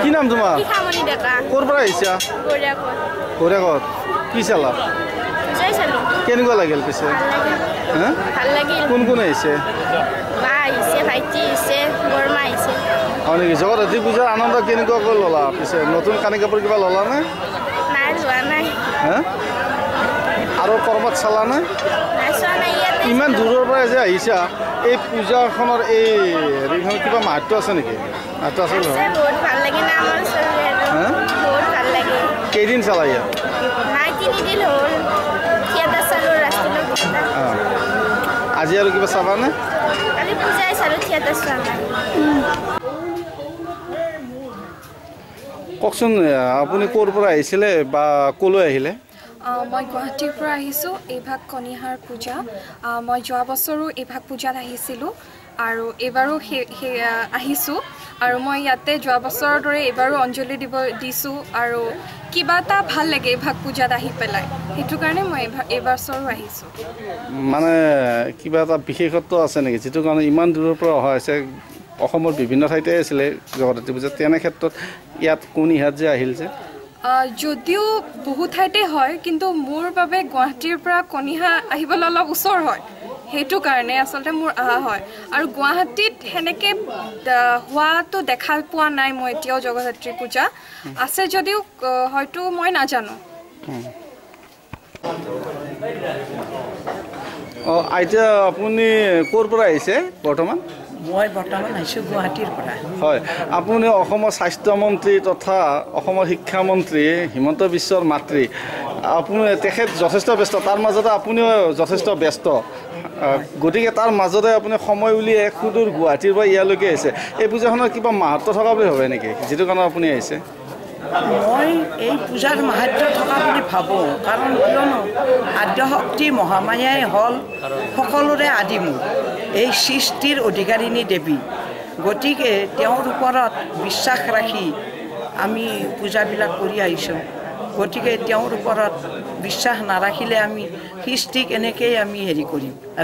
কি নাম তোমাৰ শিখামণি ডেকা ক'ৰ পৰা আহিছা গৌৰীয়াকত কি চালা কেনেকুৱা লাগিল পিছে ভাল লাগিল কোন কোন আহিছে বা আহিছে ভাইটি আহিছে বৰমা আহিছে হয় নেকি জগদ্ধাত্ৰী পূজাৰ আনন্দ কেনেকুৱাকৈ ল'লা পিছে নতুন কানি কাপোৰ কিবা ল'লা নে নাই লোৱা নাই আৰু ক'ৰবাত চালা নে চোৱা নাই ইয়াতে ইমান দূৰৰ পৰা যে আহিছা এই পূজাখনৰ এই হেৰিখন কিবা মাহাত্য আছে নেকি মাহাত্য আছে বহুত ভাল লাগে না আমাৰ বহুত ভাল লাগে কেইদিন চালা ইয়াত নাই 3 দিন হ'ল থিয়েটাৰ চালো ৰাস্তালৈ আজি আৰু কিবা চাবানে কালি পূজাই চালো থিয়েটাৰ চোৱা নাই কওকচোন আপুনি ক'ৰ পৰা আহিছিলে বা ক'লৈ আহিলে মই গুৱাহাটীৰ পৰা আহিছোঁ এইভাগ কণিহাৰ পূজা মই যোৱা বছৰো এইভাগ পূজাত আহিছিলোঁ আৰু এইবাৰো আহিছোঁ আৰু মই ইয়াতে যোৱা বছৰৰ দৰে এইবাৰো অঞ্জলি দিছোঁ আৰু কিবা এটা ভাল লাগে এইভাগ পূজাত আহি পেলাই সেইটো কাৰণে মই এইবছৰো আহিছোঁ মানে কিবা এটা বিশেষত্ব আছে নেকি যিটো কাৰণে ইমান দূৰৰ পৰা অহা হৈছে অসমৰ বিভিন্ন ঠাইতে আছিলে জগদ্ধাত্ৰী পূজা তেনে ক্ষেত্ৰত ইয়াত কণিহাত যে আহিল যে যদিও বহু ঠাইতে হয় কিন্তু মোৰ বাবে গুৱাহাটীৰ পৰা কণিহা আহিবলৈ অলপ ওচৰ হয় সেইটো কাৰণে আচলতে মোৰ অহা হয় আৰু গুৱাহাটীত সেনেকৈ হোৱাটো দেখা পোৱা নাই মই এতিয়াও জগদ্ধাত্ৰী পূজা আছে যদিও হয়তো মই নাজানো এতিয়া আপুনি ক'ৰ পৰা আহিছে বৰ্তমান মই বৰ্তমান আহিছোঁ গুৱাহাটীৰ পৰা হয় আপুনি অসমৰ স্বাস্থ্যমন্ত্ৰী তথা অসমৰ শিক্ষামন্ত্ৰী হিমন্ত বিশ্বৰ মাতৃ আপুনি তেখেত যথেষ্ট ব্যস্ত তাৰ মাজতে আপুনিও যথেষ্ট ব্যস্ত গতিকে তাৰ মাজতে আপুনি সময় উলিয়াই সুদূৰ গুৱাহাটীৰ পৰা ইয়ালৈকে আহিছে এই পূজাখনৰ কিবা মাহাত্য থকা বুলি ভাবে নেকি যিটো কাৰণে আপুনি আহিছে মই এই পূজাৰ মাহাত্য থকা বুলি ভাবোঁ কাৰণ কিয়নো আদ্যশক্তি মহামায়াই হ'ল সকলোৰে আদিমূল এই সৃষ্টিৰ অধিকাৰিণী দেৱী গতিকে তেওঁৰ ওপৰত বিশ্বাস ৰাখি আমি পূজাবিলাক কৰি আহিছোঁ গতিকে তেওঁৰ ওপৰত বিশ্বাস নাৰাখিলে আমি সৃষ্টিক এনেকৈয়ে আমি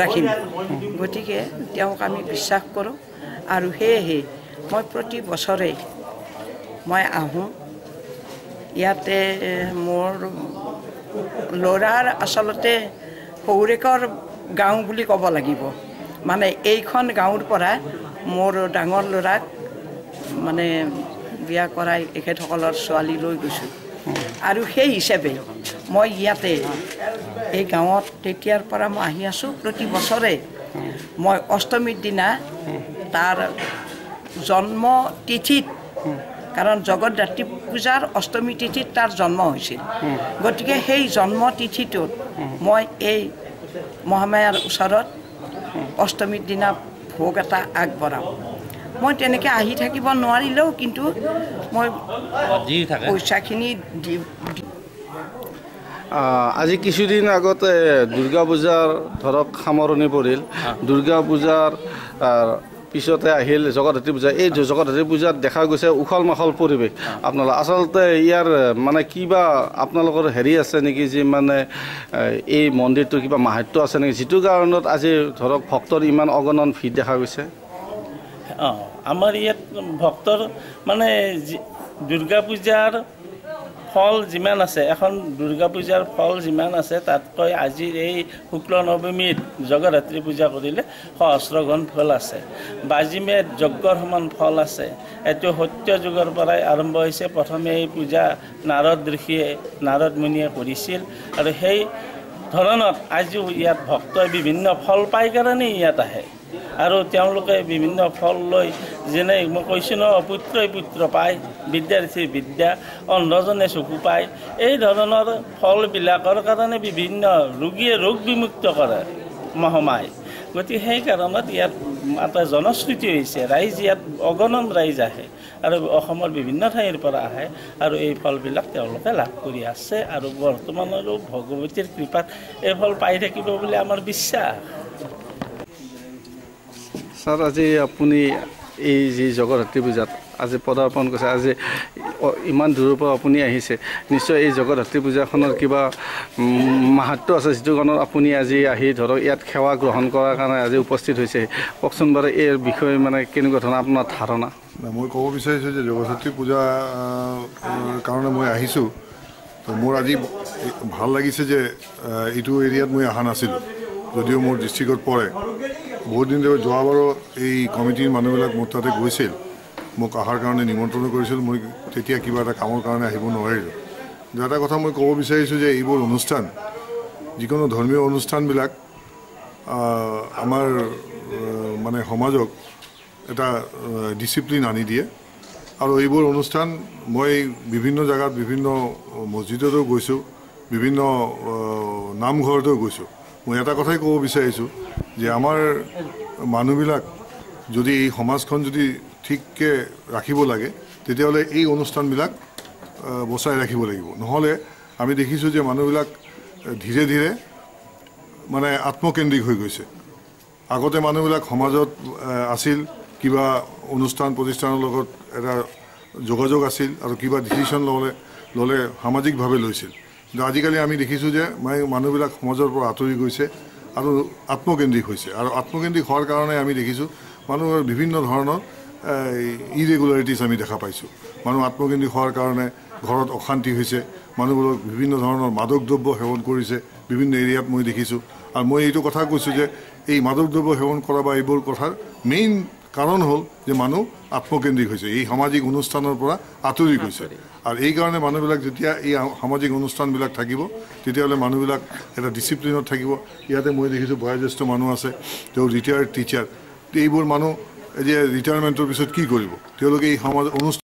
ৰাখিম গতিকে তেওঁক আমি বিশ্বাস কৰোঁ আৰু সেয়েহে মই প্ৰতি বছৰে মই আহোঁ ইয়াতে মোৰ ল'ৰাৰ আচলতে শৌৰেকৰ গাঁও বুলি ক'ব লাগিব মানে এইখন গাঁৱৰ পৰা মোৰ ডাঙৰ ল'ৰাক মানে বিয়া কৰাই এখেতসকলৰ ছোৱালী লৈ গৈছোঁ আৰু সেই হিচাপে মই ইয়াতে এই গাঁৱত তেতিয়াৰ পৰা মই আহি আছোঁ প্ৰতি বছৰে মই অষ্টমীৰ দিনা তাৰ জন্ম তিথিত কাৰণ জগদ্ধাত্ৰী পূজাৰ অষ্টমী তিথিত তাৰ জন্ম হৈছিল গতিকে সেই জন্ম তিথিটোত মই এই মহামায়াৰ ওচৰত অষ্টমীৰ দিনা ভোগ এটা আগবঢ়াওঁ মই তেনেকৈ আহি থাকিব নোৱাৰিলেও কিন্তু মই পইচাখিনি দি আজি কিছুদিন আগতে দুৰ্গা পূজাৰ ধৰক সামৰণি পৰিল দুৰ্গা পূজাৰ পিছতে আহিল জগদ্ধাত্ৰী পূজা এই জগদ্ধাত্ৰী পূজাত দেখা গৈছে উখল মাখল পৰিৱেশ আপোনালোক আচলতে ইয়াৰ মানে কিবা আপোনালোকৰ হেৰি আছে নেকি যে মানে এই মন্দিৰটো কিবা মাহাত্য আছে নেকি যিটো কাৰণত আজি ধৰক ভক্তৰ ইমান অগণন ভিৰ দেখা গৈছে আমাৰ ইয়াত ভক্তৰ মানে দুৰ্গা পূজাৰ ফল যিমান আছে এখন দুৰ্গা পূজাৰ ফল যিমান আছে তাতকৈ আজিৰ এই শুক্ল নৱমীত জগদ্ধাত্ৰী পূজা কৰিলে সহস্ৰ গুণ ফল আছে বাজিমেত যজ্ঞৰ সমান ফল আছে এইটো সত্য যুগৰ পৰাই আৰম্ভ হৈছে প্ৰথমে এই পূজা নাৰদ ঋষিয়ে নাৰদ মুনিয়ে কৰিছিল আৰু সেই ধৰণত আজিও ইয়াত ভক্তই বিভিন্ন ফল পাই কাৰণে ইয়াত আহে আৰু তেওঁলোকে বিভিন্ন ফল লৈ যেনে মই কৈছোঁ ন পুত্ৰই পুত্ৰ পায় বিদ্যাৰ্থীৰ বিদ্যা অন্ধজনে চকু পায় এই ধৰণৰ ফলবিলাকৰ কাৰণে বিভিন্ন ৰোগীয়ে ৰোগ বিমুক্ত কৰে মহামায় গতিকে সেই কাৰণত ইয়াত এটা জনশ্ৰুতি হৈছে ৰাইজ ইয়াত অগণন ৰাইজ আহে আৰু অসমৰ বিভিন্ন ঠাইৰ পৰা আহে আৰু এই ফলবিলাক তেওঁলোকে লাভ কৰি আছে আৰু বৰ্তমানৰো ভগৱতীৰ কৃপাত এই ফল পাই থাকিব বুলি আমাৰ বিশ্বাস ছাৰ আজি আপুনি এই যি জগদ্ধাত্ৰী পূজাত আজি পদাৰ্পণ কৰিছে আজি ইমান দূৰৰ পৰা আপুনি আহিছে নিশ্চয় এই জগদ্ধাত্ৰী পূজাখনৰ কিবা মাহাত্য আছে যিটো কাৰণত আপুনি আজি আহি ধৰক ইয়াত সেৱা গ্ৰহণ কৰাৰ কাৰণে আজি উপস্থিত হৈছে কওকচোন বাৰু এই বিষয়ে মানে কেনেকুৱা ধৰণৰ আপোনাৰ ধাৰণা মই ক'ব বিচাৰিছোঁ যে জগদ্ধাত্ৰী পূজা কাৰণে মই আহিছোঁ তো মোৰ আজি ভাল লাগিছে যে এইটো এৰিয়াত মই অহা নাছিলোঁ যদিও মোৰ ডিষ্ট্ৰিক্টত পৰে বহুত দিন ধৰি যোৱাবাৰো এই কমিটিৰ মানুহবিলাক মোৰ তাতে গৈছিল মোক অহাৰ কাৰণে নিমন্ত্ৰণ কৰিছিল মই তেতিয়া কিবা এটা কামৰ কাৰণে আহিব নোৱাৰিলোঁ এটা কথা মই ক'ব বিচাৰিছোঁ যে এইবোৰ অনুষ্ঠান যিকোনো ধৰ্মীয় অনুষ্ঠানবিলাক আমাৰ মানে সমাজক এটা ডিচিপ্লিন আনি দিয়ে আৰু এইবোৰ অনুষ্ঠান মই বিভিন্ন জায়গাত বিভিন্ন মছজিদতো গৈছোঁ বিভিন্ন নামঘৰতো গৈছোঁ মই এটা কথাই ক'ব বিচাৰিছোঁ যে আমাৰ মানুহবিলাক যদি এই সমাজখন যদি ঠিককৈ ৰাখিব লাগে তেতিয়াহ'লে এই অনুষ্ঠানবিলাক বচাই ৰাখিব লাগিব নহ'লে আমি দেখিছোঁ যে মানুহবিলাক ধীৰে ধীৰে মানে আত্মকেন্দ্ৰিক হৈ গৈছে আগতে মানুহবিলাক সমাজত আছিল কিবা অনুষ্ঠান প্ৰতিষ্ঠানৰ লগত এটা যোগাযোগ আছিল আৰু কিবা ডিচিশ্যন ল'লে সামাজিকভাৱে লৈছিল কিন্তু আজিকালি আমি দেখিছোঁ যে মানুহবিলাক সমাজৰ পৰা আঁতৰি গৈছে আৰু আত্মকেন্দ্ৰিক হৈছে আৰু আত্মকেন্দ্ৰিক হোৱাৰ কাৰণে আমি দেখিছোঁ মানুহৰ বিভিন্ন ধৰণৰ ইৰেগুলাৰিটিজ আমি দেখা পাইছোঁ মানুহ আত্মকেন্দ্ৰিক হোৱাৰ কাৰণে ঘৰত অশান্তি হৈছে মানুহবোৰক বিভিন্ন ধৰণৰ মাদক দ্ৰব্য সেৱন কৰিছে বিভিন্ন এৰিয়াত মই দেখিছোঁ আৰু মই এইটো কথা কৈছোঁ যে এই মাদক দ্ৰব্য সেৱন কৰা বা এইবোৰ কথাৰ মেইন কাৰণ হ'ল যে মানুহ আত্মকেন্দ্ৰিক হৈছে এই সামাজিক অনুষ্ঠানৰ পৰা আঁতৰি গৈছে আৰু এই কাৰণে মানুহবিলাক যেতিয়া এই সামাজিক অনুষ্ঠানবিলাক থাকিব তেতিয়াহ'লে মানুহবিলাক এটা ডিচিপ্লিনত থাকিব ইয়াতে মই দেখিছোঁ বয়োজ্যেষ্ঠ মানুহ আছে তেওঁ ৰিটায়াৰ্ড টিচাৰ এইবোৰ মানুহ যে ৰিটায়াৰমেণ্টৰ পিছত কি কৰিব তেওঁলোকে এই সমাজ অনুষ্ঠান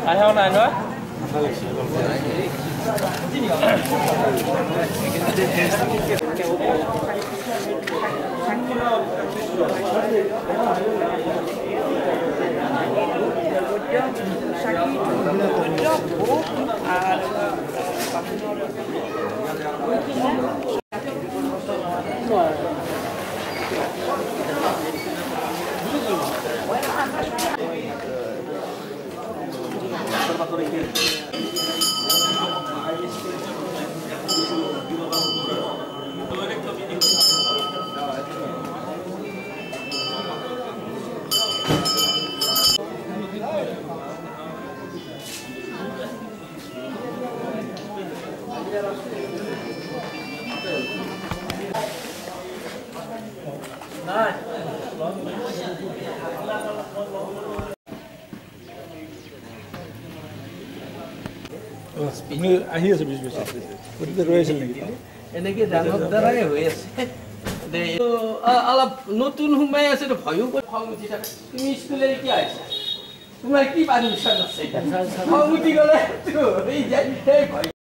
Ayaw na ano? আহি আছে বিশ বছৰ গতিকে ৰৈ আছিল নেকি এনেকৈ ডাঙৰ দ্বাৰাই হৈ আছে অলপ নতুন সোমাই আছে ভয়ো কৰি খং উঠি থাকে তুমি স্কুলে কি আহিছা তোমাৰ কি পাৰমিশ্যন আছে খং উঠি গ'লে ভয়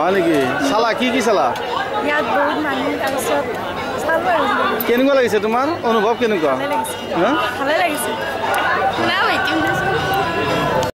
হয় নেকি চালা কি চালা ইয়াত বহুত মানুহ তাৰপিছত চালোঁ আৰু কেনেকুৱা লাগিছে তোমাৰ অনুভৱ কেনেকুৱা ভালে লাগিছে